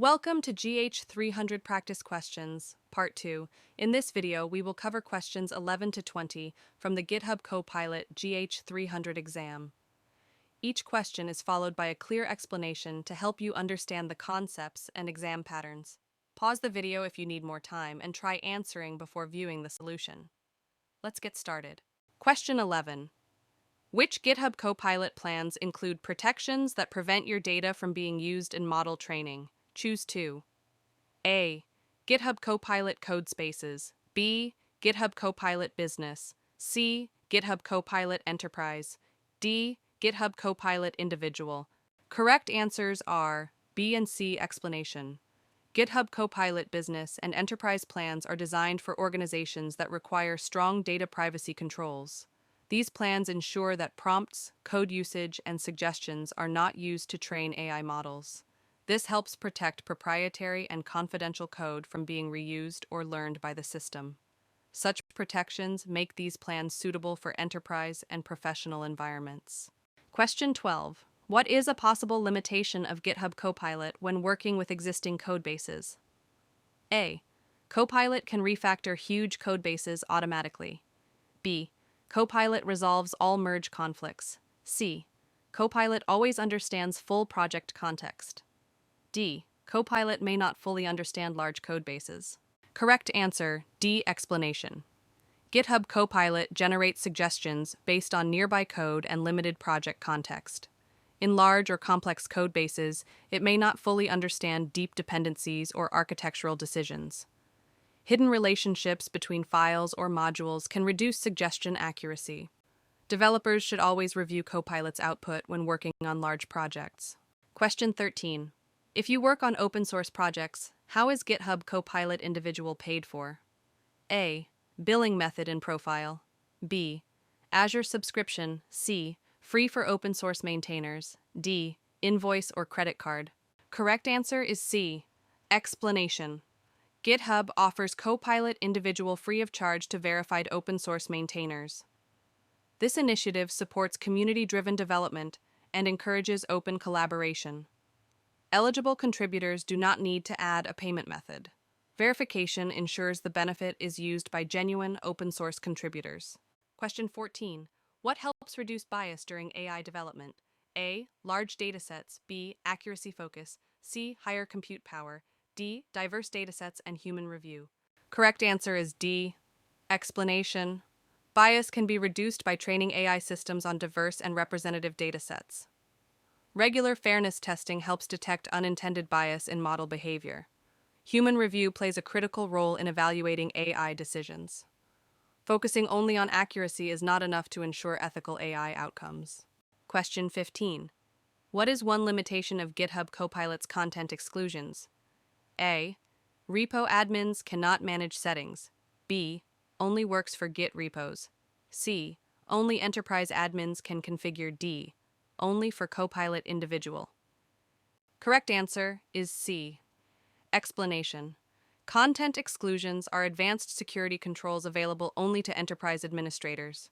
Welcome to GH-300 Practice Questions, Part 2. In this video, we will cover questions 11 to 20 from the GitHub Copilot GH-300 exam. Each question is followed by a clear explanation to help you understand the concepts and exam patterns. Pause the video if you need more time and try answering before viewing the solution. Let's get started. Question 11. Which GitHub Copilot plans include protections that prevent your data from being used in model training? Choose 2. A. GitHub Copilot Codespaces. B. GitHub Copilot Business. C. GitHub Copilot Enterprise. D. GitHub Copilot Individual. Correct answers are B and C. Explanation. GitHub Copilot Business and Enterprise plans are designed for organizations that require strong data privacy controls. These plans ensure that prompts, code usage, and suggestions are not used to train AI models. This helps protect proprietary and confidential code from being reused or learned by the system. Such protections make these plans suitable for enterprise and professional environments. Question 12. What is a possible limitation of GitHub Copilot when working with existing codebases? A. Copilot can refactor huge codebases automatically. B. Copilot resolves all merge conflicts. C. Copilot always understands full project context. D. Copilot may not fully understand large codebases. Correct answer, D. Explanation. GitHub Copilot generates suggestions based on nearby code and limited project context. In large or complex codebases, it may not fully understand deep dependencies or architectural decisions. Hidden relationships between files or modules can reduce suggestion accuracy. Developers should always review Copilot's output when working on large projects. Question 13. If you work on open source projects, how is GitHub Copilot Individual paid for? A. Billing method and profile. B. Azure subscription. C. Free for open source maintainers. D. Invoice or credit card. Correct answer is C. Explanation. GitHub offers Copilot Individual free of charge to verified open source maintainers. This initiative supports community-driven development and encourages open collaboration. Eligible contributors do not need to add a payment method. Verification ensures the benefit is used by genuine open-source contributors. Question 14. What helps reduce bias during AI development? A. Large datasets. B. Accuracy focus. C. Higher compute power. D. Diverse datasets and human review. Correct answer is D. Explanation. Bias can be reduced by training AI systems on diverse and representative datasets. Regular fairness testing helps detect unintended bias in model behavior. Human review plays a critical role in evaluating AI decisions. Focusing only on accuracy is not enough to ensure ethical AI outcomes. Question 15. What is one limitation of GitHub Copilot's content exclusions? A. Repo admins cannot manage settings. B. Only works for Git repos. C. Only enterprise admins can configure. D. Only for Copilot Individual. Correct answer is C. Explanation. Content exclusions are advanced security controls available only to enterprise administrators.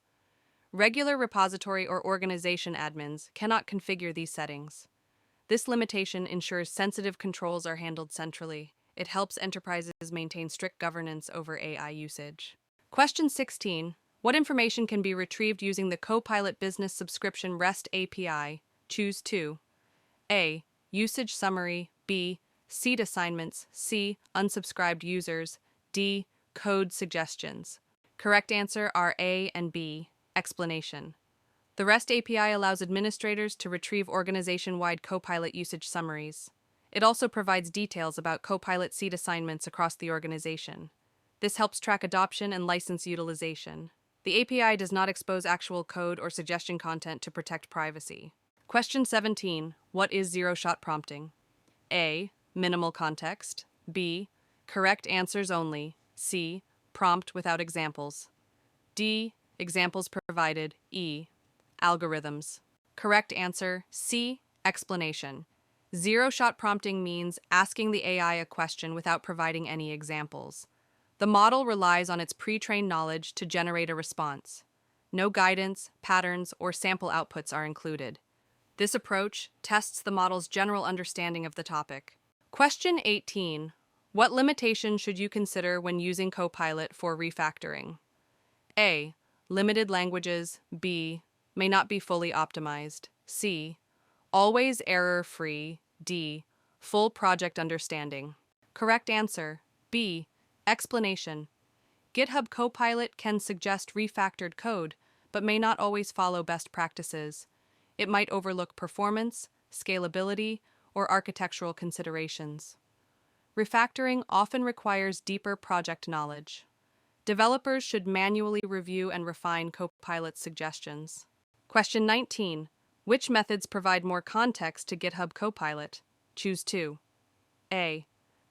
Regular repository or organization admins cannot configure these settings. This limitation ensures sensitive controls are handled centrally. It helps enterprises maintain strict governance over AI usage. Question 16. What information can be retrieved using the Copilot Business Subscription REST API? Choose 2. A. Usage summary. B. Seed assignments. C. Unsubscribed users. D. Code suggestions. Correct answer are A and B. Explanation. The REST API allows administrators to retrieve organization-wide Copilot usage summaries. It also provides details about Copilot seed assignments across the organization. This helps track adoption and license utilization. The API does not expose actual code or suggestion content to protect privacy. Question 17. What is zero-shot prompting? A. Minimal context. B. Correct answers only. C. Prompt without examples. D. Examples provided. E. Algorithms. Correct answer C. Explanation. Zero-shot prompting means asking the AI a question without providing any examples. The model relies on its pre-trained knowledge to generate a response. No guidance, patterns, or sample outputs are included. This approach tests the model's general understanding of the topic. Question 18. What limitations should you consider when using Copilot for refactoring? A. Limited languages. B. May not be fully optimized. C. Always error-free. D. Full project understanding. Correct answer. B. Explanation. GitHub Copilot can suggest refactored code, but may not always follow best practices. It might overlook performance, scalability, or architectural considerations. Refactoring often requires deeper project knowledge. Developers should manually review and refine Copilot's suggestions. Question 19. Which methods provide more context to GitHub Copilot? Choose 2. A.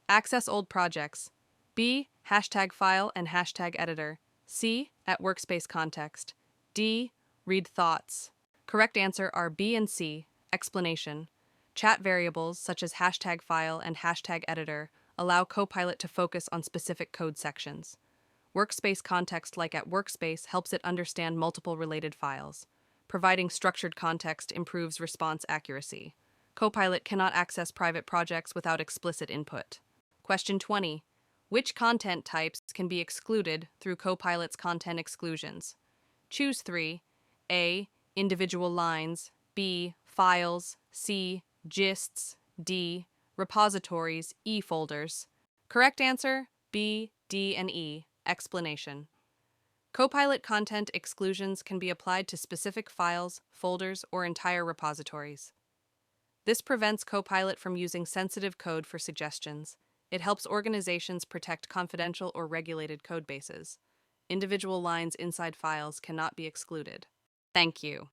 Access old projects. B. Hashtag file and hashtag editor. C. At workspace context. D. Read thoughts. Correct answer are B and C. Explanation. Chat variables such as hashtag file and hashtag editor allow Copilot to focus on specific code sections. Workspace context like at workspace helps it understand multiple related files. Providing structured context improves response accuracy. Copilot cannot access private projects without explicit input. Question 20. Which content types can be excluded through Copilot's content exclusions? Choose 3. A. Individual lines. B. Files. C. Gists. D. Repositories. E folders. Correct answer: B, D, and E. Explanation. Copilot content exclusions can be applied to specific files, folders, or entire repositories. This prevents Copilot from using sensitive code for suggestions. It helps organizations protect confidential or regulated codebases. Individual lines inside files cannot be excluded. Thank you.